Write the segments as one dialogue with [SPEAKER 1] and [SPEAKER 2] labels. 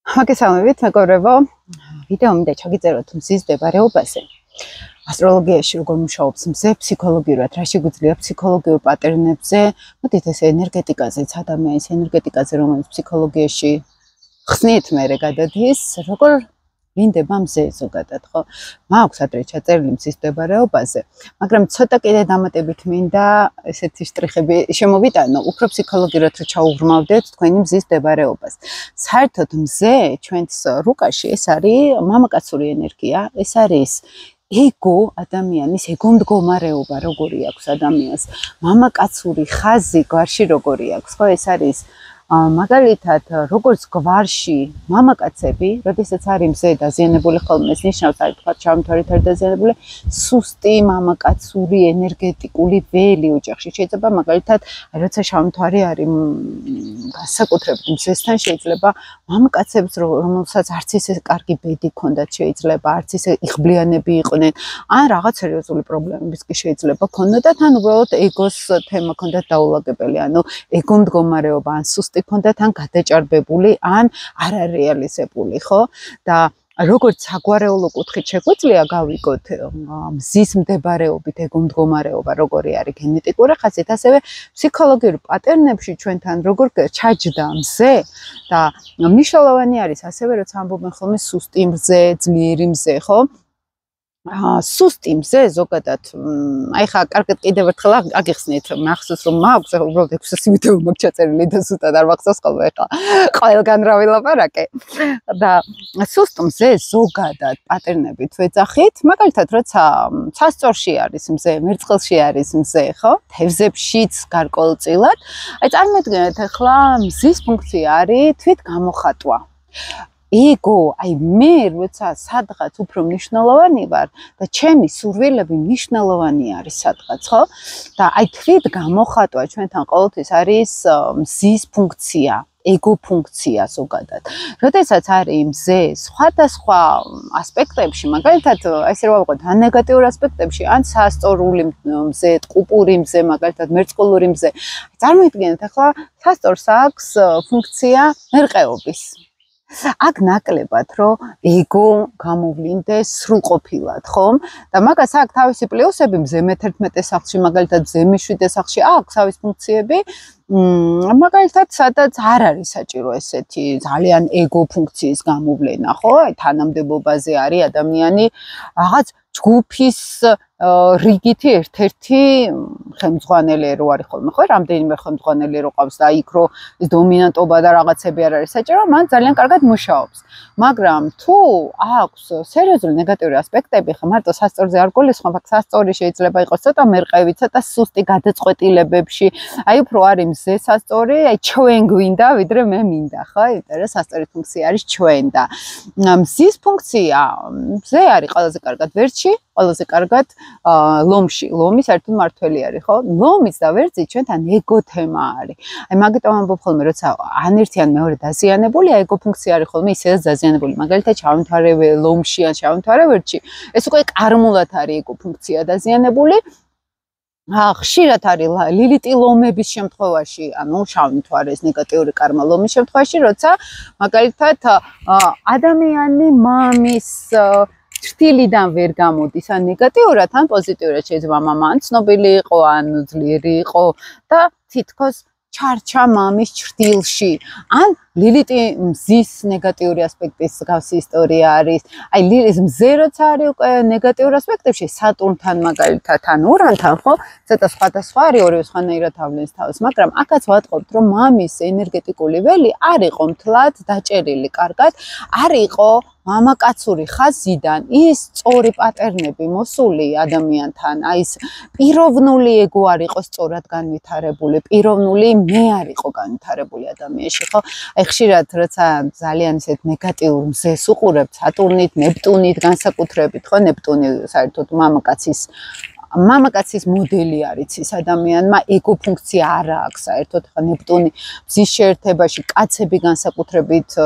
[SPEAKER 1] მოგესალმებით, მეგობრებო. ვიდეო მინდა ჩაგიწეროთ მზის მდებარეობაზე. ასტროლოგიაში როგორ მუშაობს მზე ფსიქოლოგიურად, რა შეგვიძლია ფსიქოლოგიურ პატერნებზე, მოდით ეს ენერგეტიკაზეც ადამიანის ენერგეტიკაზე, რომელიც ფსიქოლოგიაში ხსნით მერე გადადის, როგორ მინდება მზე ზოგადად, ხო? მაქვს ადრე ჩაწერილი მზის მდებარეობაზე, მაგრამ ცოტა კიდე დამატებით მინდა ესეთი შტრიხები შემოვიტანო, უფრო ფსიქოლოგიურად რო ჩაუღრმავდეთ თქვენი მზის მდებარეობას. საერთოდ მზე ჩვენს რუკაში ეს არის მამაკაცური ენერგია, ეს არის ego ადამიანის ego მდგომარეობა როგორი აქვს ადამიანს, მამაკაცური ხაზი გვარში როგორი აქვს, ხო ეს არის მაგალითად როგორც გვარში მამაკაცები, როდესაც არის მზე დაზიანებული ხოლმე ეს ნიშნავს არის თქვა ჩამთვარით არის დაზიანებული სუსტი მამაკაცური ენერგეტიკული ველი ოჯახში შეიძლება მაგალითად როცა ჩამთვარი არის განსაკუთრებით მზესთან შეიძლება მამაკაცებს რომელსაც არც ისე კარგი ბედი ჰქონდათ შეიძლება არც ისე იხბლიანები იყვნენ ან რაღაც სერიოზული პრობლემებიც კი შეიძლება ჰქონდათ ან უბრალოდ ეგოს თემა ჰქონდათ დაულაგებელი ანუ ego მდგომარეობა ან სუსტი ჰქონდათ ან გადაჭარბებული ან არარეალიზებული, ხო? და როგორც საგვარეულო კუთხით შეგვიძლია გავიგოთ მზის მდებარეობით ego მდგომარეობა როგორი არის გენეტიკური ხაზით, ასევე ფსიქოლოგიურ პატერნებში ჩვენთან როგორ ჩაჯდა მზე და მნიშვნელოვანი არის ასევე როცა ამბობენ ხოლმე სუსტი მზე, ძლიერი მზე, ხო? სუსტი მზე ზოგადად აი ხა კარგად კიდევ ერთხელ აგიხსნით მახსოვს რომ მაქვს უბრალოდ 600 ვიდეო მაქვს ჩაწერილი და ზუსტად არ მახსოვს ხოლმე ხა ყველგან რა ვილაპარაკე და სუსტ მზე ზოგადად პატერნებით ვეძახით მაგალითად როცა სასწორში არის მზე მერწყელში არის მზე ხო თევზებშიც გარკვეულწილად აი წარმოიდგინეთ ახლა მზის ფუნქცია არის თვით გამოხატვა ego, აი მე როცა სადღაც უფრო მნიშვნელოვანი ვარ და ჩემი სურვილები მნიშვნელოვანი არის სადღაც, ხო? და აი თვით გამოხატვა ჩვენთან ყოველთვის არის მზის ფუნქცია, ego ფუნქცია ზოგადად. როდესაც არის მზე სხვადასხვა ასპექტებში, მაგალითად, ესე რომ ვავყოთ, ან ნეგატიურ ასპექტებში, ან სასწორული მზე, ტყუპური მზე, მაგალითად, მერწყულური მზე. წარმოიდგინეთ, ახლა სასწორს აქვს ფუნქცია მერყეობის. აქ ნაკლებად რომ ego გამოვლინდეს სრულყოფილად, ხომ? და მაგას აქვს თავისი პლუსები მზე მე-11 სახლში, მაგალითად მზე მე-7 სახლში აქვს თავის ფუნქციები. მაგალითად, სადაც არ არის საჭირო ესეთი ძალიან ego ფუნქციის გამოვლენა, ხო? აი თანამდებობაზე არის ადამიანი რაღაც ჯგუფის რიგითი ერთ-ერთი ხელმძღვანელი რო არის ხოლმე, ხო? რამდენიმე ხელმძღვანელი რო ყავს და იქ რო ის დომინანტობა და რაღაცები არ არის საჭირო, მან ძალიან კარგად მუშაობს. მაგრამ თუ აქვს სერიოზული ნეგატიური ასპექტები, ხა მარტო სასწორზე არ გულისხმობ, აქ სასწორი შეიძლება იყოს ცოტა მერყევი, ცოტა სუსტი გადაწყვეტილებებში. აი უფრო არის მზე სასწორი, აი ჩვენ გვინდა, ვიდრე მე მინდა, ხო? იმიტომ რომ სასწორის ფუნქცია არის ჩვენ და მზის ფუნქცია მზე არის ყველაზე კარგად ვერტში, ყველაზე კარგად ლომში. ლომი საერთოდ მართველი არის, ხო? ლომის და ვერძი ჩვენთან ego თემა არის. აი მაგიტომ ამბობ ხოლმე, როცა ან ერთი ან მეორე დაზიანებულია, ego ფუნქცია არის ხოლმე ისედაც დაზიანებული. მაგალითად, ჩავიმთვარე ლომში ან ჩავიმთვარე ვერძში. ეს უკვე კარმულად არის ego ფუნქცია დაზიანებული. ხშირად არის ლილიტი ლომების შემთხვევაში, ანუ შავმთვარეს ნეგატიური კარმა ლომის შემთხვევაში, როცა მაგალითად ადამიანი მამის ჭრილიდან ვერ გამოდის, ან ნეგატიურად, ან პოზიტიურად შეიძლება მამა ან ცნობილი იყო, ან ძლიერი იყო და თითქოს ჩარჩა მამის ჭრილში. ან ლილიტი მზის ნეგატიური ასპექტის გავსი ისტორია არის. აი ლილის მზე როცა არის უკვე ნეგატიურ ასპექტებში, სატურნთან მაგალითად, ან ურანთან, ხო? ცოტა სხვადასხვა არის, ორივე სხვანაირად ავლენს თავს, მაგრამ აქაც ვატყობთ, რომ მამის ენერგეტიკული ველი არ იყო მთლად დაჭერილი კარგად, არ იყო მამაკაცური ხაზიდან ის სწორი პატერნები მოსული ადამიანთან, აი ეს პიროვნული ego არ იყო სწორად განვითარებული, პიროვნული მე არ იყო განვითარებული ადამიანში, ხო? აი ხშირად როცა ძალიან ისეთ ნეგატიურ მზეს უყურებთ, სატურნით, ნეპტუნით განსაკუთრებით, ხო? ნეპტუნი საერთოდ მამაკაცის მოდელი არის ის ადამიანმა ego ფუნქცია არ აქვს საერთოდ ხა ნეპტუნი მზის შეერთებაში კაცები განსაკუთრებით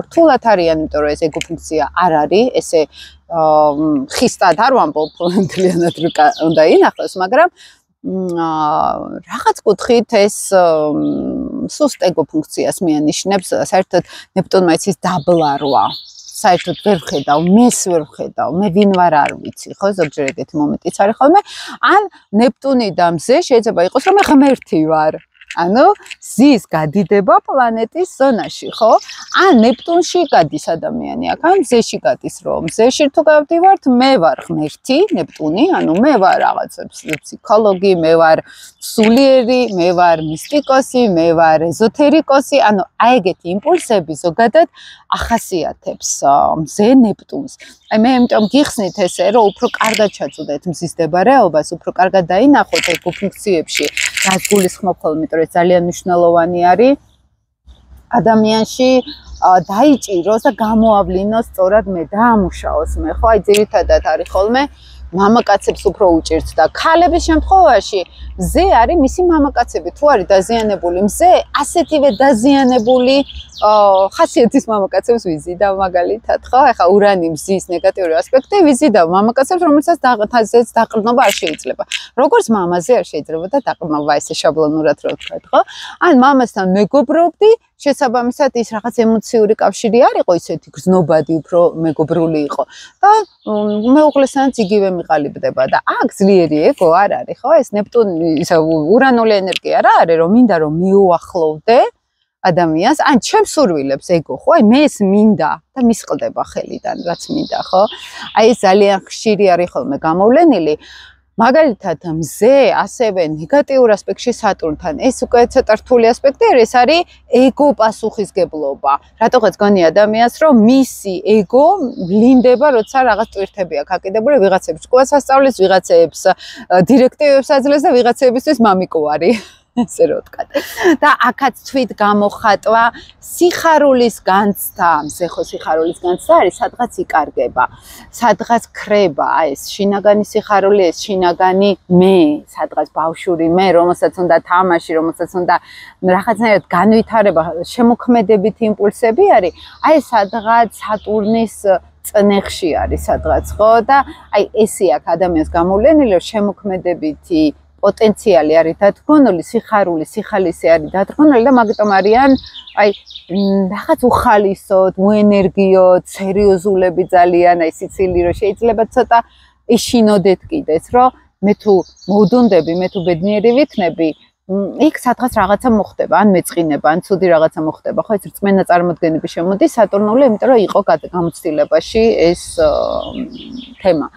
[SPEAKER 1] რთულად არიან, იმიტომ რომ ეს ego ფუნქცია არ არის, ესე ხისტად არ ვამბობ, მთლიანად უნდა ინახოს, მაგრამ რაღაც კუთხით ეს სუსტ ეგო ფუნქციას მიანიშნებს, საერთოდ ნეპტუნმა იცის დაბლარვა. საერთოდ ვერ ვხედავ, მეს ვერ ვხედავ, მე ვინ ვარ არ ვიცი, ხო, ზოგჯერ ეგეთი მომენტიც არის ხოლმე. ან ნეპტუნი და მზე შეიძლება იყოს, რომ მე ღმერთი ვარ. ანუ ზის გადიდება პლანეტის ზონაში, ხო? ან ნეპტუნში გადის ადამიანი, აქ ან მზეში გადის, რომ მზეში თუ გავდივართ, მე ვარ ღმერთი, ნეპტუნი, ანუ მე ვარ რაღაცა ფსიქოლოგი, მე ვარ სულიერი, მე ვარ მისტიკოსი, მე ვარ ეზოთერიკოსი, ანუ აი ეგეთი იმპულსები ზოგადად ახასიათებს მზე ნეპტუნს. აი მე იმიტომ გიხსნით ესე, რომ უფრო კარგად ჩაწვდეთ მზის დებარეობას, უფრო კარგად დაინახოთ ეგ ფუნქციებში, რაც გულისხმობ ხოლმე, იმიტომ რომ ძალიან მნიშვნელოვანი არის ადამიანში დაიჭიროს და გამოავლინოს სწორად მე დაამუშაოს მე, ხო? აი ძირითადად არის ხოლმე მამაკაცებს უფრო უჭირთ და ქალების შემთხვევაში მზე არის მისი მამაკაცები, თუ არის დაზიანებული მზე, ასეთივე დაზიანებული ხასიათის მამაკაცებს ვიზიდა მაგალითად, ხო? ეხლა ურანი მზის ნეგატიური ასპექტი ვიზიდა მამაკაცებს, რომელსაც დაყრდნობა არ შეიძლება. როგორც მამაზე არ შეიძლება და დაყრდნობა ესე შაბლონურად რო ვთქვა, ხო? ან მამასთან მეგობრობდი, შესაბამისად ის რაღაც ემოციური კავშირი არ იყო ისეთი გრძნობადი, უფრო მეგობრული იყო და მეუღლესთანაც იგივე მიყალიბდება და აქ ძლიერი ეგო არ არის, ხო? ეს ნეპტუნი ისა ურანული ენერგია რა არის, რომ მინდა რომ მიუახლოვდე ადამიანს, ან ჩემს სურვილებს ეგო, ხო? აი მე ეს მინდა და მისყდება ხელიდან, რაც მინდა, ხო? აი ეს ძალიან ხშირი არის ხოლმე გამოვლენილი. მაგალითად მზე ასევე ნეგატიურ ასპექტში სატურნთან ეს უკვე ცოტა რთული ასპექტი არის, ეს არის ეგო პასუხისგებლობა. რატოღაც გონი ადამიანს, რომ მისი ეგო ვლინდება, როცა რაღაც ტვირთები აქვს აკიდებული, ვიღაცებს სკოლას ასწავლის, ვიღაცებს დირექტივებს აძლევს და ვიღაცებისთვის მამიკო არის. ესე რო ვთქვა. და აქაც თვით გამოხატვა სიხარულის განცდა, მზე ხო სიხარულის განცდა არის, სადღაც იკარგება, სადღაც ქრება, აი ეს შინაგანი სიხარული, ეს შინაგანი მე, სადღაც ბავშვური მე, რომელსაც უნდა თამაში, რომელსაც უნდა რაღაცნაირად განვითარება, შემოქმედებითი იმპულსები არის, აი სადღაც სატურნის წნეხში არის სადღაც, ხო? და აი ესე აქ ადამიანს გამოვლენილი, რომ შემოქმედებითი პოტენციალი არის დადგმული, სიხარული, სიხალისი არის დადგმული და მაგიტომ არიან აი რაღაც უხალისოდ, უენერგიოდ, სერიოზულები ძალიან, აი სიცილი რომ შეიძლება ცოტა ეშინოდეთ კიდეც, რომ მე თუ მოვდუნდები, მე თუ ბედნიერი ვიქნები, იქ სადღაც რაღაცა მოხდება, ან მეწყინება, ან ცუდი რაღაცა მოხდება, ხო, ეს რწმენა წარმოდგენები შემოდის სატურნული, იმიტომ რომ იყო გამოცდილებაში ეს თემა.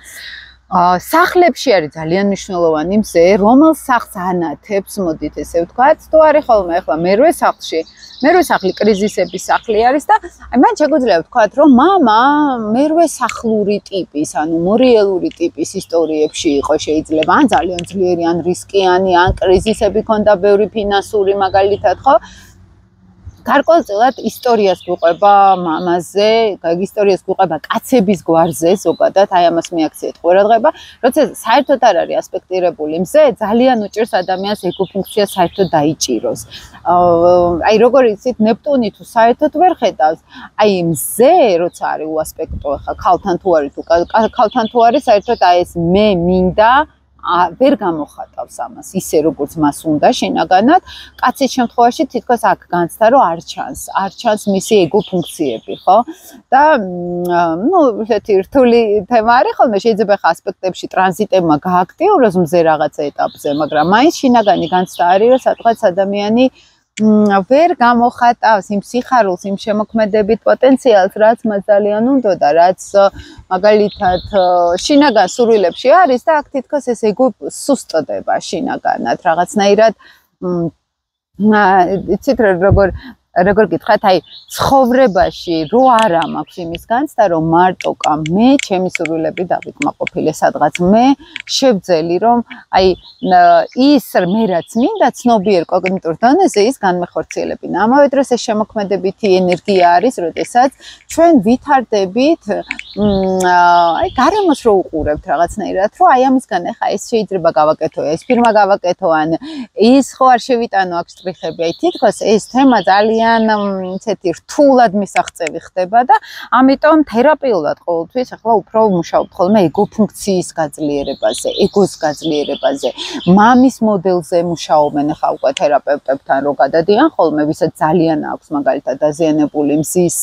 [SPEAKER 1] სახლებში არის ძალიან მნიშვნელოვანი მზე, რომელ სახლს ანათებს, მოდით ესე ვთქვათ, თუ არის ხოლმე ახლა მერვე სახლში, მერვე სახლი კრიზისების სახლი არის და აი მან შეგვიძლია ვთქვათ, რომ მამა მერვე სახლური ტიპის, ანუ მორიელური ტიპის ისტორიებში იყო შეიძლება, ან ძალიან ძლიერი, ან რისკიანი, ან კრიზისები ქონდა ბევრი ფინანსური მაგალითად, ხო? გარკვეულწილად ისტორიას გვიყვება მამაზე, ისტორიას გვიყვება კაცების გვარზე ზოგადად, აი ამას მიაქციეთ ყურადღება, როცა საერთოდ არ არის ასპექტირებული მზე, ძალიან უჭირს ადამიანს ეგო ფუნქცია საერთოდ დაიჭიროს. აი როგორ იცით, ნეპტუნი თუ საერთოდ ვერ ხედავს, აი მზე როცა არის უასპექტო, ხა ქალთან თუ არის თუ ქალთან თუ არის, საერთოდ აი ეს მე მინდა ვერ გამოხატავს ამას ისე როგორც მას უნდა შინაგანად, კაცის შემთხვევაში თითქოს აქ განცდა რომ არ ჩანს მისი ეგო ფუნქციები, ხო? და ნუ ესეთი რთული თემა არის ხოლმე, შეიძლება ხა ასპექტებში ტრანზიტებმა გააქტიუროს მზე რაღაცა ეტაპზე, მაგრამ მაინც შინაგანი განცდა არის, რომ სადღაც ადამიანი ვერ გამოხატავს იმ სიხარულს, იმ შემოქმედებით პოტენციალს, რაც მას ძალიან უნდა და რაც მაგალითად შინაგან სურვილებში არის და აქ თითქოს ეს ეგო სუსტდება შინაგანად რაღაცნაირად იცით როგორ გითხრათ, აი ცხოვრებაში რო არა მაქვს იმის განცდა, რომ მარტო მე ჩემი სურვილები დავიკმაყოფილე სადღაც მე შევძელი, რომ აი ის მე რაც მინდა ცნობიერ კოგნიტურ დონეზე ის განმეხორციელებინა. ამავე დროს ეს შემოქმედებითი ენერგია არის, როდესაც ჩვენ ვითარდებით აი გარემოს რო უყურებთ რაღაცნაირად, რომ აი ამისგან ახლა ეს შეიძლება გავაკეთო, ეს ფირმა გავაკეთო, ან ის ხო არ შევიტანო აქ შტრიხები. აი თითქოს ეს თემა ძალიან ძალიან ისეთი რთულად მისაღწევი ხდება და ამიტომ თერაპიულად ყოველთვის ახლა უფრო ვმუშაობთ ხოლმე ეგო ფუნქციის გაძლიერებაზე, ეგოს გაძლიერებაზე, მამის მოდელზე მუშაობენ ახლა უკვე თერაპევტებთან რო გადადიან ხოლმე, ვისაც ძალიან აქვს მაგალითად დაზიანებული მზის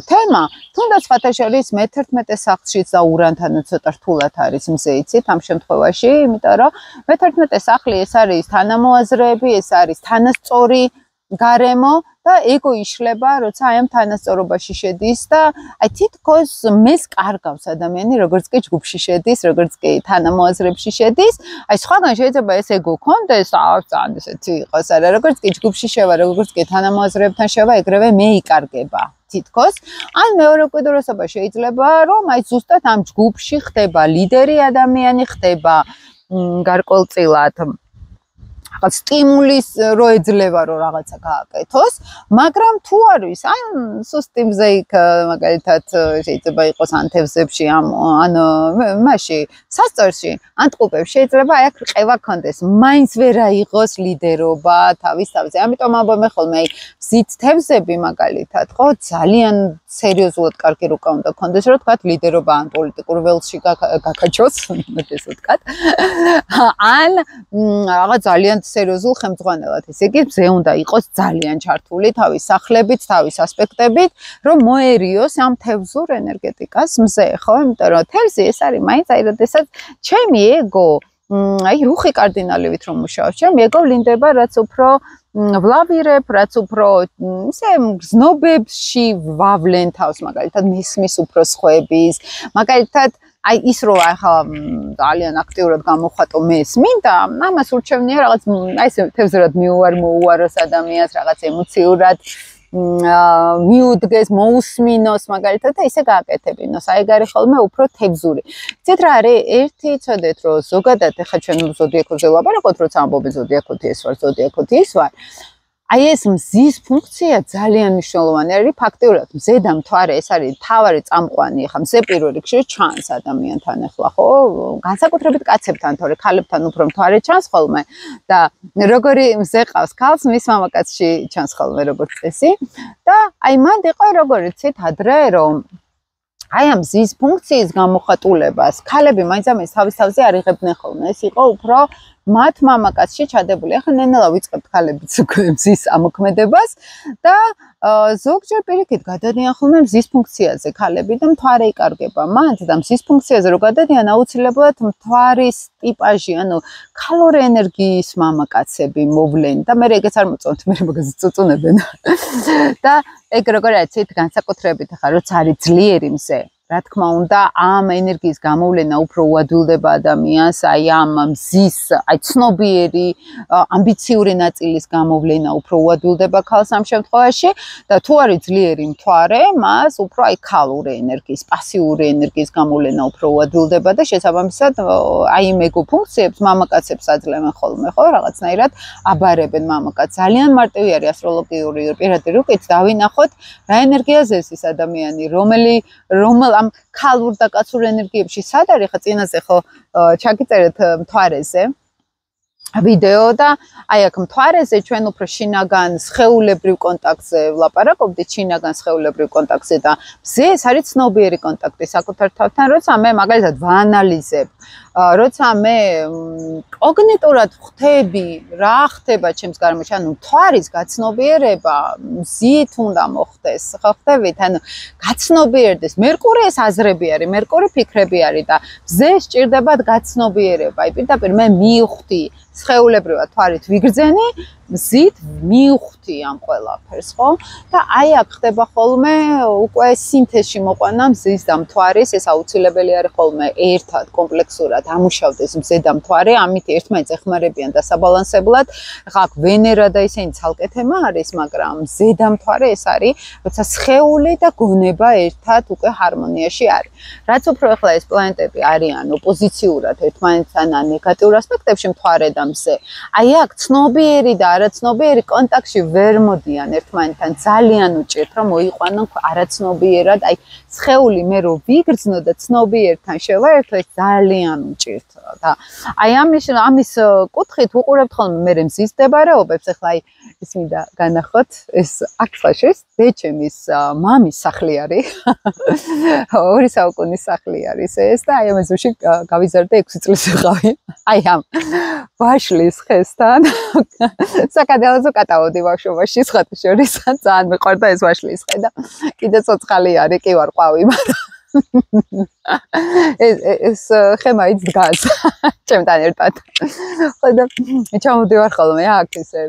[SPEAKER 1] თემა, თუნდაც სხვათა შორის მე-11 სახლშიც და ურანთანაც ცოტა რთულად არის მზე, იცით, ამ შემთხვევაში, იმიტომ რომ მე-11 სახლი ეს არის თანამოაზრეები, ეს არის თანასწორი გარემო და ეგო იშლება, როცა აი ამ თანასწორობაში შედის და აი თითქოს მეს კარგავს ადამიანი, როგორც კი ჯგუფში შედის, როგორც კი თანამოაზრეებში შედის, აი სხვაგან შეიძლება ეს ეგო კონდეს, ძალიან ესეთი იყოს, არა, როგორც კი ჯგუფში შევა, როგორც კი თანამოაზრეებთან შევა, ეგრევე მე იკარგება. თითქოს, ან მეორე კვირდურესობა შეიძლება, რომ აი ზუსტად ამ ჯგუფში ხდება ლიდერი ადამიანი, ხდება გარკვეულწილად რაღაც სტიმულის რო ეძლევა რომ რაღაცა გააკეთოს, მაგრამ თუ არის, ან სუსტი მზე იქ მაგალითად შეიძლება იყოს ან თევზებში, ან მაშინ სასწორში, ან ტყუპებში შეიძლება აი აქ რყევა კონდეს, მაინც ვერ აიღოს ლიდერობა თავის თავზე. ამიტომ ამბობენ ხოლმე აი ზით თევზები მაგალითად, ხო, ძალიან სერიოზულად კარგი რუკა უნდა კონდეს, რომ თქვა ლიდერობა ან პოლიტიკურ ველში გაკაჩოს, მეთეს ვთქვა. ან რაღაც ძალიან სერიოზულ ხელმძღვანელად. ესე იგი, მზე უნდა იყოს ძალიან ჩართული თავის სახლებით, თავის ასპექტებით, რომ მოერიოს ამ თევზურ ენერგეტიკას მზე, ხო? იმიტომ რომ თევზი ეს არის მაინც აი როდესაც ჩემი ეგო, აი რუხი კარდინალივით რომ მუშაობს, ჩემი ეგო ვლინდება, რაც უფრო ვლავირებ, რაც უფრო ისე გზნობებში ვავლენ თავს, მაგალითად მესმის უფრო სხვების, მაგალითად აი ის რო ახლა ძალიან აქტიურად გამოხატო მესმინდა, ამას ურჩევნია რაღაც აი ესე თევზურად მიუაროს ადამიანს, რაღაც ემოციურად მიუდგეს, მოусმინოს მაგალითად და ისე გააკეთებინოს. აი ეგ არის ხოლმე უფრო თევზური. იცით რა არის? ერთი ცოდეთ რომ ზოგადად ახლა ჩვენ ზოდიაქოზე ვლაპარაკობთ, როცა ამბობენ ზოდიაქოთი ეს ვარ, ზოდიაქოთი ის ვარ. აი ეს მზის ფუნქცია ძალიან მნიშვნელოვანი არის ფაქტიურად. მზე და მთვარე ეს არის თავარი წამყვანი. ახლა მზე პირველ რიგში ჩანს ადამიანთან ახლა, ხო? განსაკუთრებით კაცებთან, თორე ქალებთან უფრო მთვარე ჩანს ხოლმე და როგორი მზე ყავს ქალს, მის მამაკაცში ჩანს ხოლმე როგორც წესი. და აი მანდ იყო როგორ იცით ადრე რომ აი ამ მზის ფუნქციის გამოხატულებას ქალები მაინც თავის თავზე არ იღებდნენ ხოლმე. ეს იყო უფრო მათ მამაკაცში ჩადებული. ახლა ნენელა ვიწყებთ ქალებიც უკვე მზის ამოქმედებას და ზოგჯერ პირიქით გადადიან ხოლმე მზის ფუნქციაზე ქალები და მთვარე იკარგება მათ და მზის ფუნქციაზე რო გადადიან აუცილებლად მთვარის ტიპაჟი, ანუ ქალური ენერგიის მამაკაცები მოვლენ და მე ეგეც არ მოწონთ, მე მაგაზე წუწუნებენ. და ეგ როგორ იცით განსაკუთრებით ახლა როცა არის ძლიერი მზე, რა თქმა უნდა, ამ ენერგიის გამოვლენა უფრო უადვილდება ადამიანს, აი ამ მზის, აი ცნობიერი, ამბიციური ნაწილის გამოვლენა უფრო უადვილდება ქალს ამ შემთხვევაში და თუ არის ძლიერი მთვარე, მას უფრო აი ქალური ენერგიის, პასიური ენერგიის გამოვლენა უფრო უადვილდება და შესაბამისად აი იმ ეგო ფუნქციებს მამაკაცებს აძლევენ ხოლმე, ხო, რაღაცნაირად აბარებენ მამაკაცს. ძალიან მარტივი არის ასტროლოგიური პირადი რუკით დავინახოთ რა ენერგიაზე ის ადამიანი, რომელ ამ ქალურ და კაცურ ენერგიებში სად არის ხა წინაზე ხო ჩაგიწერეთ მთვარეზე ვიდეო და აი აქ მთვარეზე ჩვენ უფრო შინაგან სხეულებრივ კონტაქტზე ვლაპარაკობდით, შინაგან სხეულებრივ კონტაქტზე და მზე ეს არის ცნობიერი კონტაქტი საკუთარ თავთან, როცა მე მაგალითად ვაანალიზებ, როცა მე კოგნიტურად ხვდები რა ხდება ჩემს გარემოში, ანუ მთვარის გაცნობიერება მზით უნდა მოხდეს, ხო ხვდებით, ანუ გაცნობიერდეს. მერკური ეს აზრები არის, მერკური ფიქრები არის და მზე სჭირდებათ გაცნობიერება. აი პირდაპირ მე მივხვდი სხეულებრივად თვალით ვიგრძენი, მზით მივხვდი ამ ყველაფერს, ხო? და აი აქ ხდება ხოლმე უკვე სინთეზში მოყვანა მზის და მთვარის, ეს აუცილებელი არის ხოლმე ერთად კომპლექსურად ამუშავდეს მზე და მთვარე, ამით ერთმანეთს ეხმარებიან და საბალანსებლად. ახლა აქ ვენერა და ისინი ცალკე თემა არის, მაგრამ მზე და მთვარე ეს არის, როცა სხეული და გონება ერთად უკვე ჰარმონიაში არის. რაც უფრო ახლა ეს პლანეტები არიან ოპოზიციურად ერთმანეთთან ან ნეგატიურ ასპექტებში მთვარე და მზე. აი აქ ცნობიერი და არაცნობიერი კონტაქტში ვერ მოდიან ერთმანეთთან, ძალიან უჭირთ რომ მოიყვანონ არაცნობიერად, აი სხეული მე რო ვიგრძნო და ცნობიერთან შევაერთო, ეს ძალიან მჭირთ და აი ამის კუთხით უყურებთ ხოლმე მე მზის მდებარეობებს ახლა აი ის მინდა განახოთ ეს აქცაშეს დეჩემის მამის სახლი არის 2 საუკუნის სახლი არის ეს და აი ამ ზუსტი გავიზარდე 6 წლის ვიყავი აი ამ ვაშლის ხესთან საკადელზე კატაოდი ბავშვობაში სხვათა შორის ძალიან მიყვარდა ეს ვაშლის ხე და კიდე ცოცხალი არის კი ვარ ყვავი მაგრამ ეს ხემა იც დგას ჩემთან ერთად ხო და ჩამოდივარ ხოლმე აქ ესე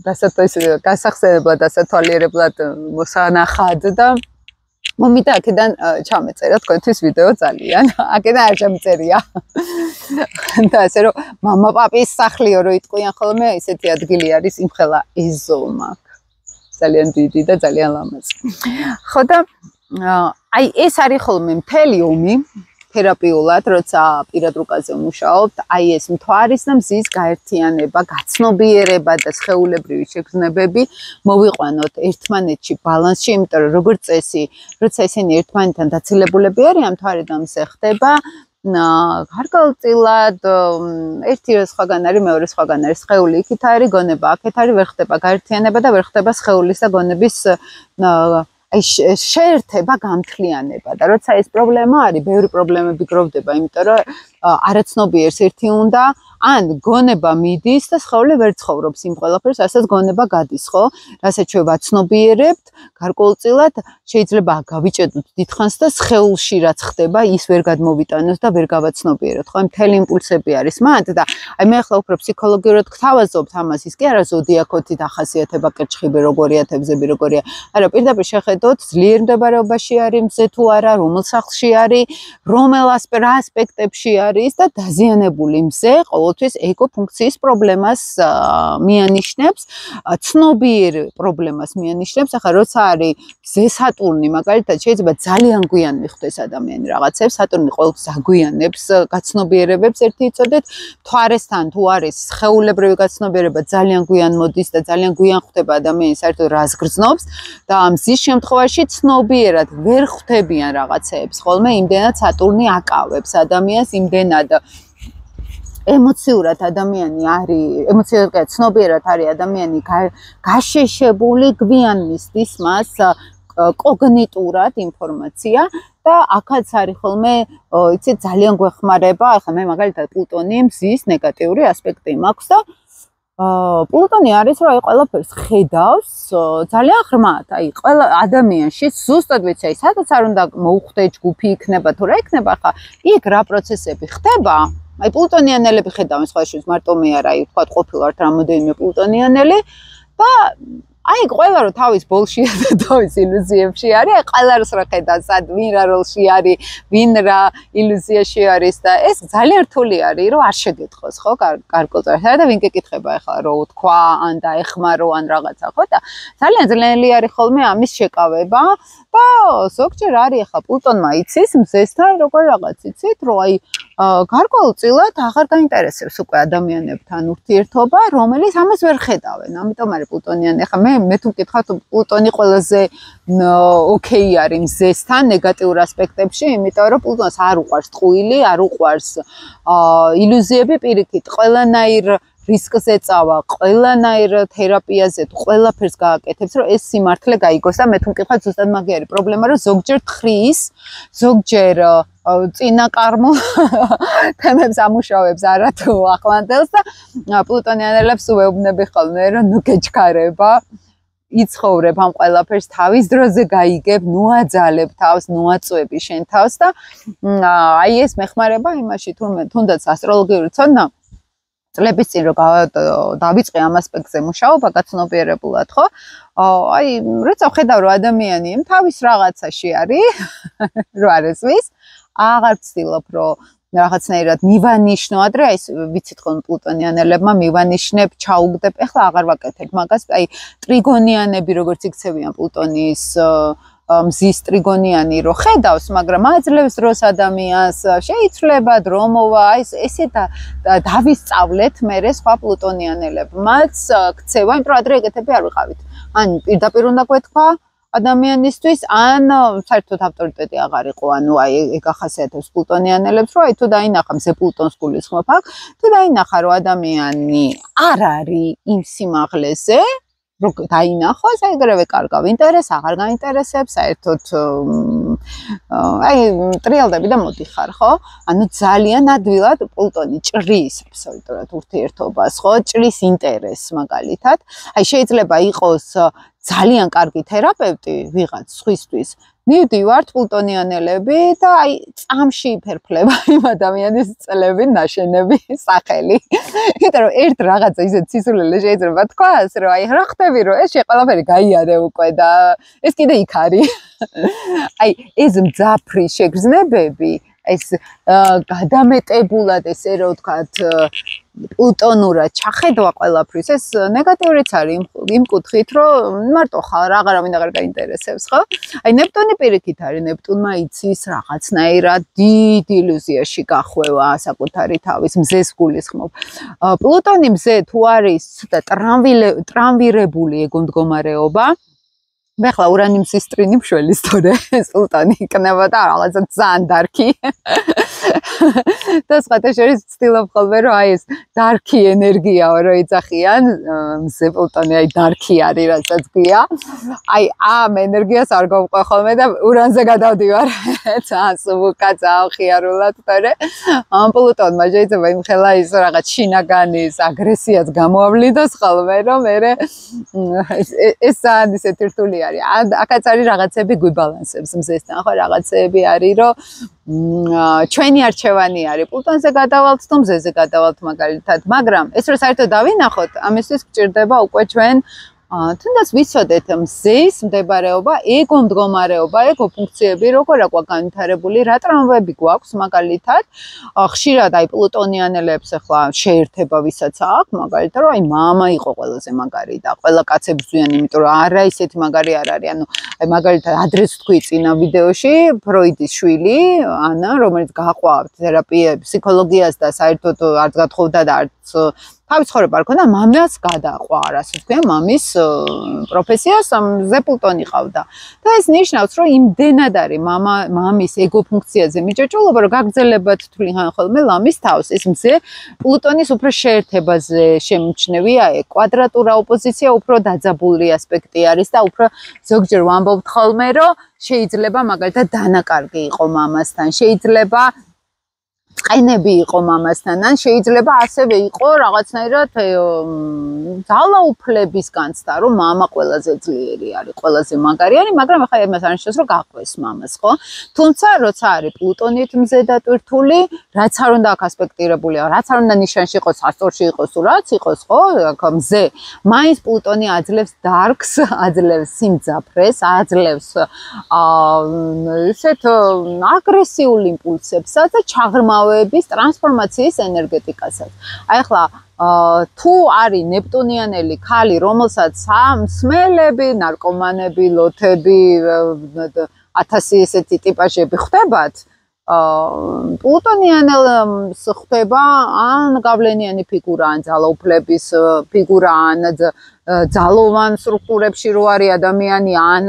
[SPEAKER 1] გასახსენებლად დასათვალიერებლად მოსანახად და მომიდა აქედან ჩამეწერა თქვენთვის ვიდეო ძალიან აქედან არ ჩამწერია და ასე რომ მამა პაპის სახლიო რო იტყვიან ხოლმე ისეთი ადგილი არის იმხელა ეზომა ძალიან დიდი და ძალიან ლამაზი ხო და აი ეს არის ხოლმე მთელი ომი თერაპიულად როცა პირად რუკაზე ვმუშაობთ აი ეს მთვარის და მზის გაერთიანება გაცნობიერება და სხეულებრივი შეგრძნებები მოვიყვანოთ ერთმანეთში ბალანსში იმიტომ რომ როგორც წესი როცა ისინი ერთმანეთთან დაცილებულები არიან მთვარე და მზე ხდება გარკვეულწილად ერთი სხვაგან არის მეორე სხვაგან არის სხეული იქით არის გონება აქეთ არის ვერ ხდება გაერთიანება და ვერ ხდება სხეულის და გონების აი შეერთება გამთლიანება და როცა ეს პრობლემა არის ბევრი პრობლემები გროვდება იმიტომ რომ არაცნობიერს ერთი უნდა ან გონება მიდის და სხეული ვერ ცხოვრობს იმ ყველაფერს რასაც გონება გადის ხო რასაც ჩვენ ვაცნობიერებთ გარკვეულწილად შეიძლება გავიჭედოთ დიდხანს და სხეულში რაც ხდება ის ვერ გადმოვიტანოთ და ვერ გავაცნობიეროთ ხო მთელი იმპულსები არის მათ და აი მე ახლა უფრო ფსიქოლოგიურად გთავაზობთ ამას ის კი არა ზოდიაქოთი დახასიათება კერჩხიბი როგორია თევზები როგორია არა პირდაპირ შეხედოთ ძლიერ მდებარეობაში არის მზე თუ არა რომელ სახლში არის რომელ ასპექტებში არის და დაზიანებული მზე ყოველთვის ეკოფუნქციის პრობლემას მიანიშნებს ცნობიერ პრობლემას მიანიშნებს ახლა როცა არის მზე სატურნი მაგალითად შეიძლება ძალიან გვიან მიხვდეს ადამიანი რაღაცებს სატურნი ყოველთვის აგვიანებს გაცნობიერებებს ერთი იცოდეთ მთვარესთან თუ არის სხეულებრივი გაცნობიერება ძალიან გვიან მოდის და ძალიან გვიან ხვდება ადამიანი საერთოდ რას გრძნობს და მზის შემთხვევაში ცნობიერად ვერ ხვდებიან რაღაცეებს ხოლმე იმდენად სატურნი აკავებს ადამიანს იმდენად ემოციურად ადამიანი არის ემოციურად ცნობიერად არის ადამიანი გაშეშებული გვიან მისდის მას კოგნიტურად ინფორმაცია და აქაც არის ხოლმე იცით ძალიან გვეხმარება ახლა მე მაგალითად პლუტონი მზის ნეგატიური ასპექტი მაქვს და პლუტონი არის რომ აი ყველაფერს ხედავს ძალიან ღრმად აი ყველა ადამიანში ზუსტად ვიცი აი სადაც არ უნდა მოუხვდე ჯგუფი იქნება თუ რა იქნება ხა იქ რა პროცესები ხდება აი პლუტონიანელები ხედავენ სხვა შორის მარტო მე არა აი თქვა ყოფილვართ რამოდენიმე პლუტონიანელი და აი ყველა რო თავის ბოლშია და თავის ილუზიებში არის აი ყველა როს რა ხედავს სად ვინ რა როლში არის ვინ რა ილუზიაში არის და ეს ძალიან რთული არის რომ არ შეგეთხოს ხო გარკვეულწილად და ვინ გეკითხება ახლა რო თქვა ან დაეხმარო ან რაღაცა ხო და ძალიან ძნელი არის ხოლმე ამის შეკავება და ზოგჯერ არის ახლა პლუტონმა იცის მზესთან როგორ რაღაც იცით რომ აი გარკვეულწილად აღარ გაინტერესებს უკვე ადამიანებთან ურთიერთობა რომელიც ამას ვერ ხედავენ ამიტომ არის პლუტონიანი ახლა მე თუ მკითხავთ პლუტონი ყველაზე ოკეი არის მზესთან ნეგატიურ ასპექტებში იმიტომ რომ პლუტონს არ უყვარს ტყუილი არ უყვარს ილუზიები პირიქით ყველანაირ რისკზე წავა ყველანაირ თერაპიაზე თუ ყველაფერს გააკეთებს რომ ეს სიმართლე გაიგოს და მე თუ მკითხავთ ზუსტად მაგი არის პრობლემა რომ ზოგჯერ თხრის ზოგჯერ წინაკარმულ თემებს ამუშავებს არათუ ახლანდელს და პლუტონიანელებს უეუბნები ხოლმე რომ ნუ გეჩქარება იცხოვრებ ამ ყველაფერს თავის დროზე გაიგებ ნუ აძალებ თავს ნუ აწვევი შენ თავს და აი ეს მეხმარება იმაში თუნდაც ასტროლოგიური ცოდნა წლების წინ რომ დავიწყე ამ ასპექტზე მუშაობა გაცნობიერებულად ხო აი როცა ვხედავ რომ ადამიანი თავის რაღაცაში არის რო არ ესმის აღარ ვცდილობ რომ რაღაცნაირად მივანიშნო ადრე აი ვიცით ხოლმე პლუტონიანელებმა მივანიშნებ ჩაუგდებ ეხლა აღარ ვაკეთებ მაგას აი ტრიგონიანები როგორც იქცევიან პლუტონის მზის ტრიგონიანი რო ხედავს მაგრამ აძლევს დროს ადამიანს შეიცვლება დრომოვა აი ესე დავისწავლეთ მე სხვა პლუტონიანელებმაც ქცევა იმიტომ რომ ადრე ეგეთები არ ვიყავით ან პირდაპირ უნდა გვეთქვა ადამიანისთვის ან საერთოდ ავტორიტეტი აღარ იყო, ანუ აი ეგ ახასიათებს პლუტონიანელებს, რომ აი თუ დაინახა მზე პლუტონს გულისხმობ აქ, თუ დაინახა რომ ადამიანი არ არის იმ სიმაღლეზე, რომ დაინახოს, ეგრევე კარგავ ინტერესს, აღარ გაინტერესებს, საერთოდ აი ტრიალდები და მოდიხარ, ხო? ანუ ძალიან ადვილად პლუტონი ჭრის აბსოლუტურად ურთიერთობას, ხო? ჭრის ინტერესს მაგალითად. აი შეიძლება იყოს ძალიან კარგი თერაპევტი ვიღაც სხვისთვის. მივდივართ პლუტონიანელები და აი წამში იფერფლება იმ ადამიანის წლები, ნაშენები, სახელი. იმიტომ რომ ერთ რაღაცა ისეთ სისულელე შეიძლება თქვას, რომ აი რა ხდები, რომ ეს ყველაფერი გაიარე უკვე და ეს კიდე იქ არის. აი ეს მძაფრი შეგრძნებები, ეს გადამეტებულად ესე რომ ვთქვათ პლუტონურად ჩახედვა ყველაფრის, ეს ნეგატიურიც არის იმ კუთხით, რომ მარტო ხარ აღარავინ აღარ გაინტერესებს, ხო? აი ნეპტუნი პირიქით არის, ნეპტუნმა იცის რაღაცნაირად დიდ ილუზიაში გახვევა საკუთარი თავის მზეს გულისხმობ. პლუტონი მზე თუ არის ცოტა ტრანვირებული ეგ მდგომარეობა, მეხლა ურანიმის სტრინი მშველის თორე ეს პლუტონი იქნება და რაღაცა ძალიან დარკი. და სხვათა შორის ვცდილობ ხოლმე რომ აი ეს დარკი ენერგიაო რომ ეძახიან, მზე პლუტონი აი დარკი არის რასაც გვია. აი ამ ენერგიას არ გავყვე ხოლმე და ურანზე გადავდივარ. ძალიან სუბუქა, ძალიან ხიარულად, თორე ამ პლუტონმა შეიძლება იმხელა ის რაღაც შინაგანის აგრესიას გამოავლინოს ხოლმე რომ მე ეს ძალიან ისეთი რთული არის. აქაც არის რაღაცები გვიბალანსებს მზესთან, ხო, რაღაცები არის, რომ ჩვენი არჩევანი არის პლუტონზე გადავალთ თუ მზეზე გადავალთ მაგალითად, მაგრამ ეს რო საერთოდ დავინახოთ, ამისთვის გჭირდება უკვე ჩვენ თუნდაც ვიცოდეთ მზის მდებარეობა, ეგო მდგომარეობა, ეგო ფუნქციები როგორ აქვს განვითარებული, რა ტრამვები გვაქვს მაგალითად, ხშირად აი პლუტონიანელებს ახლა შეერთება ვისაც აქვს, მაგალითად, რომ აი მამა იყო ყველაზე მაგარი და ყველა კაცებს ზვიან, იმიტომ რომ არა ისეთი მაგარი არ არის, ანუ აი მაგალითად ადრეს თქვი წინა ვიდეოში, ფროიდის შვილი, ანა, რომელიც გაყვა თერაპიებს, ფსიქოლოგიას და საერთოდ არც გათხოვდა და არც თავის ცხოვრება არ ქონდა, მამას გადაყვა, ასე თქვენ, მამის პროფესიას მზე პლუტონი ყავდა. და ეს ნიშნავს, რომ იმდენად არის მამის ეგო ფუნქციაზე მიჭრჭულობა, რომ გაგრძელებად თვლიან ხოლმე ლამის თავს. ეს მზე პლუტონის უფრო შეერთებაზე შემჩნევია, კვადრატურა ოპოზიცია უფრო დაძაბული ასპექტი არის და უფრო ზოგჯერ ვამბობთ ხოლმე, რომ შეიძლება მაგალითად დანაკარგი იყო მამასთან, შეიძლება ყენები იყო მამასთან, ან შეიძლება ასევე იყო რაღაცნაირად ძალაუფლების განცდა, რომ მამა ყველაზე ძლიერი არის, ყველაზე მაგარი არის, მაგრამ ახლა იმას არ ნიშნავს, რომ გაყვეს მამას, ხო? თუმცა, როცა არის პლუტონით მზე დატვირთული, რაც არ უნდა აქ ასპექტირებული, რაც არ უნდა ნიშანში იყოს, ასწორში იყოს, რაც იყოს, ხო? აქ მზე, მაინც პლუტონი აძლევს დარკს, აძლევს სიმძაფრეს, აძლევს ისეთ აგრესიულ იმპულსებსაც და ჩაღრმავების ტრანსფორმაციის ენერგეტიკასაც. აი ახლა თუ არის ნეპტუნიანელი ქალი, რომელსაც მსმელები, ნარკომანები, ლოთები, 1000 ესეთი ტიპაჟები ხვდებათ, პლუტონიანელს ხვდება ან გავლენიანი ფიგურა, ან ძალაუფლების ფიგურა, ან ძალოვან სტრუქტურებში რო არის ადამიანი, ან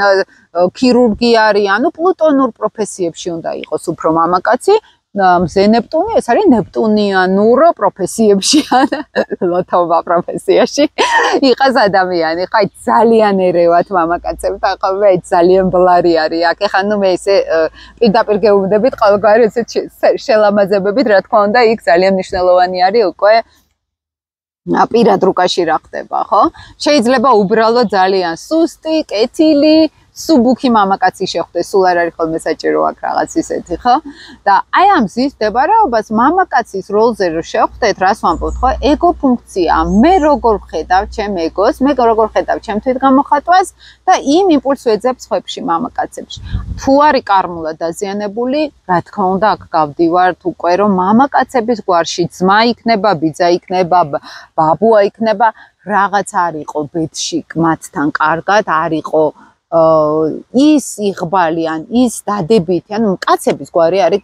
[SPEAKER 1] ქირურგი არის, ანუ პლუტონურ პროფესიებში უნდა იყოს უფრო მამაკაცი. მზე ნეპტუნი, ეს არის ნეპტუნიანურ პროფესიებში, ან ლოთობა პროფესიაში იყოს ადამიანი. ხაი ძალიან ერევათ მამაკაცებთან, ხოლმე ძალიან ბლარი არის. აქ ეხლა ნუ მე ესე პირდაპირ გეუბნებით ყოველგვარი ესეთ შელამაზებებით, რა თქმა უნდა, იქ ძალიან მნიშვნელოვანი არის უკვე პირად რუკაში რა ხდება, ხო? შეიძლება უბრალოდ ძალიან სუსტი, კეთილი სუბუქი მამაკაცი შეხვდეს, სულ არ არის ხოლმე საჭირო აქ რაღაც ისეთი, ხო? და აი ამ ზის მდებარეობას მამაკაცის როლზე რო შეხვდეთ, რას ვამბობთ, ხო? ეგო ფუნქცია, მე როგორ ვხედავ ჩემ ეგოს, მე როგორ ვხედავ ჩემ თვითგამოხატვას და იმ იმპულსს ვეძებ სხვებში მამაკაცებში. თუ არის კარმულად დაზიანებული, რა თქმა უნდა, აქ გავდივართ უკვე რომ მამაკაცების გვარში ძმა იქნება, ბიძა იქნება, ბაბუა იქნება, რაღაც არ იყო ბედში მათთან კარგად, არ იყო ის იღბალი ან ის დადებითი ან მკაცების გვარი არის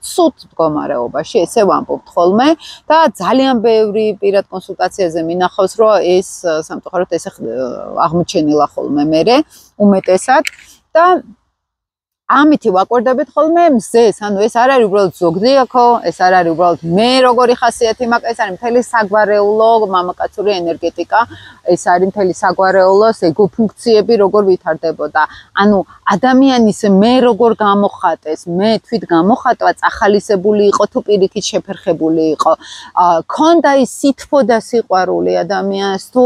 [SPEAKER 1] სუთ მდგომარეობაში, ესე ვამბობთ ხოლმე და ძალიან ბევრი პირად კონსულტაციაზე მინახავს, რომ ეს სამწუხაროდ ესე აღმოჩენილა ხოლმე მერე უმეტესად და ამითი ვაკვირდებით ხოლმე მზეს, ანუ ეს არ არის უბრალოდ ზოგდიაქო, ეს არ არის უბრალოდ მე როგორი ხასიათი მაქვს, ეს არის მთელი საგვარეულო მამაკაცური ენერგეტიკა, ეს არის მთელი საგვარეულოს ეგო ფუნქციები როგორ ვითარდებოდა. ანუ ადამიანის მე როგორ გამოხატეს, მე თვით გამოხატვა წახალისებული იყო თუ პირიქით შეფერხებული იყო. ქონდა ის სითბო და სიყვარული ადამიანს თუ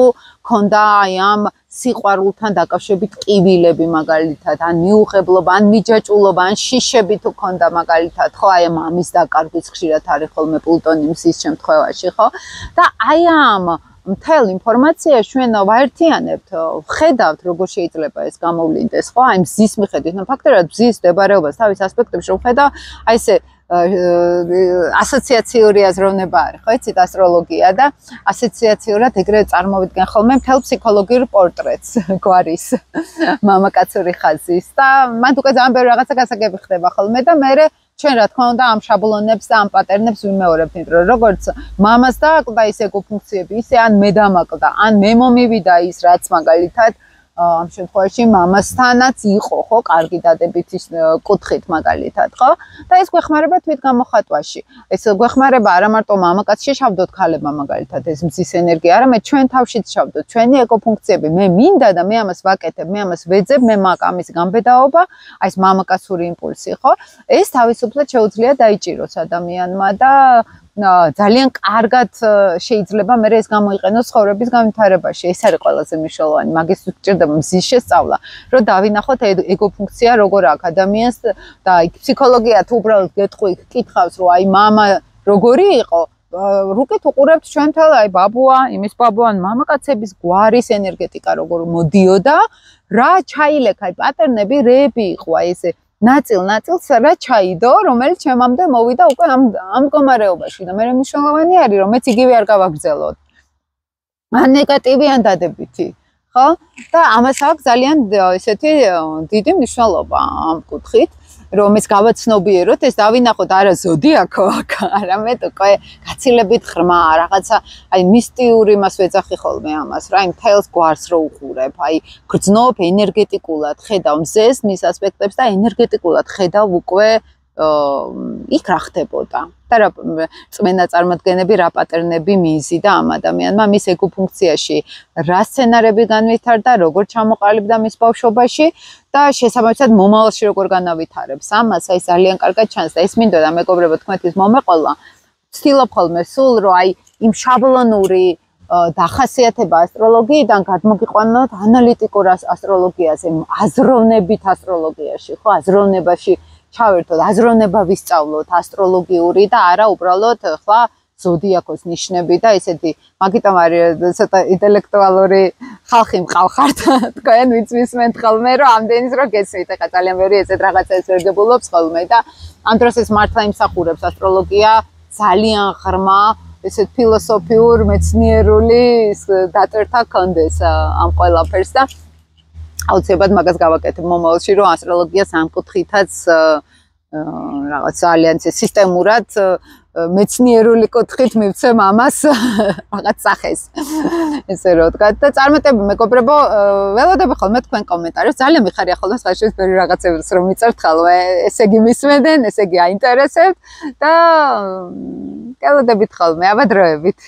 [SPEAKER 1] ქონდა აი ამ სიყვარულთან დაკავშირებით ყივილები მაგალითად, ან მიუღებლობა, ან მიჯაჭვულობა, ან შიშები თუ ქონდა მაგალითად, ხო, აი მამის დაკარგვის ხშირად არის ხოლმე პლუტონი მზის შემთხვევაში, ხო? და აი ამ მთელ ინფორმაციას ჩვენ ვაერთიანებთ, ვხედავთ როგორ შეიძლება ეს გამოვლინდეს, ხო? აი მზის მიხედვით, ну ფაქტობრივად მზის მდებარეობას თავის ასპექტებში ვხედავ, აი ესე ასოციაციური აზროვნება არის, ხო, იცით ასტროლოგია და ასოციაციურად ეგრევე წარმოვიდგენ ხოლმე მთელ ფსიქოლოგიურ პორტრეტს გვარის მამაკაცური ხაზის და მან უკვე ძალიან ბევრი რაღაცა გასაგები ხდება ხოლმე და მე ჩვენ რა თქმა უნდა ამ შაბლონებს და ამ პატერნებს ვიმეორებთ, იმიტომ რომ როგორც მამას დააკლდა ის ეგო ფუნქციები, ისე ან მე დამაკლდა, ან მე მომივიდა ის რაც მაგალითად ამ შემთხვევაში მამასთანაც იყო, ხო, კარგი დადებითი კუთხით მაგალითად, ხო? და ეს გვეხმარება თვით გამოხატვაში. ეს გვეხმარება არა მარტო მამაკაცში შევდოთ ქალებმა მაგალითად ეს მზის ენერგია, არამედ ჩვენ თავშიც შევდოთ ჩვენი ეკო ფუნქციები. მე მინდა და მე ამას ვაკეთებ, მე ამას ვეძებ, მე მაქვს ამის გამბედაობა, აი ეს მამაკაცური იმპულსი, ხო? ეს თავისუფლად შეუძლია დაიჭიროს ადამიანმა და ძალიან კარგად შეიძლება მე ეს გამოიყენოს ცხოვრების განვითარებაში. ეს არის ყველაზე მნიშვნელოვანი. მაგის უჭირდება მზის შესწავლა, რომ დავინახოთ ეგო ფუნქცია როგორ აქვს ადამიანს და ფსიქოლოგია თუ უბრალოდ გკითხავს, რომ აი მამა როგორი იყო, რუკეთ უყურებთ ჩვენ თელ აი ბაბუა, იმის ბაბუა, მამაკაცების გვარის ენერგეტიკა როგორ მოდიოდა, რა ჩაილექა, აი პატერნები რეები იყო, აი ესე ნაწილს რა ჩაიდო, რომელიც ჩემამდე მოვიდა უკვე ამ მდგომარეობაში და მე მნიშვნელოვანი არის, რომ მეც იგივე არ გავაგრძელოთ. ან ნეგატივი, ან დადებითი, ხო? და ამას აქვს ძალიან ესეთი დიდი მნიშვნელობა ამ კუთხით, რომ ეს გავაცნობიეროთ, ეს დავინახოთ არა ზოდიაქო, არამედ უკვე გაცილებით ღრმა, რაღაცა აი მისტიური მას ვეძახი ხოლმე ამას, რა, იმ თელს გვარს რო უყურებ, აი გრძნობ ენერგეტიკულად, ხედავ მზეს, მის ასპექტებს და ენერგეტიკულად ხედავ უკვე იქ რა ხდებოდა. და რა წმენა წარმოდგენები, რა პატერნები მიიზიდა ამ ადამიანმა მის ეკო ფუნქციაში, რა სცენარები განვითარდა, როგორ ჩამოყალიბდა მის ბავშვობაში და შესაბამისად მომავალში როგორ განავითარებს. ამას აი ძალიან კარგად ჩანს და ეს მინდოდა მეგობრებო თქვენთვის მომეყოლა. ვცდილობ ხოლმე სულ რომ აი იმ შაბლონური დახასიათება ასტროლოგიიდან გადმოგიყვანოთ ანალიტიკურ ასტროლოგიაზე, აზროვნებით ასტროლოგიაში, ხო, აზროვნებაში ჩავერთოთ, აზროვნება ვისწავლოთ ასტროლოგიური და არა უბრალოდ ხლა ზოდიაქოს ნიშნები და ესეთი მაგიტომ არის ცოტა ინტელექტუალური ხალხი მყავხართ თქვენ ვინც მისმენთ ხოლმე რომ ამდენის რო გესმით ახლა ძალიან ბევრი ესეთ რაღაცას ვერგებულობს ხოლმე და ამ დროს ეს მართლა იმსახურებს ასტროლოგია ძალიან ღრმა ესეთ ფილოსოფიურ მეცნიერული დაწერთა კონდეს ამ ყველაფერს და აუცილებლად მაგას გავაკეთებ მომავალში რომ ასტროლოგიას ამ კუთხითაც რაღაც ძალიან სისტემურად მეცნიერული კუთხით მივცემ ამას რაღაც სახეს ესე რომ ვთქვა და წარმატებული მეგობრებო ველოდები ხოლმე თქვენ კომენტარებს ძალიან მიხარია ხოლმე სხვაშორის ბევრი რაღაცებს რომ მიწერთ ხოლმე ესე იგი მისმენდნენ ესე იგი აინტერესებთ და ველოდებით ხოლმე აბა დროებით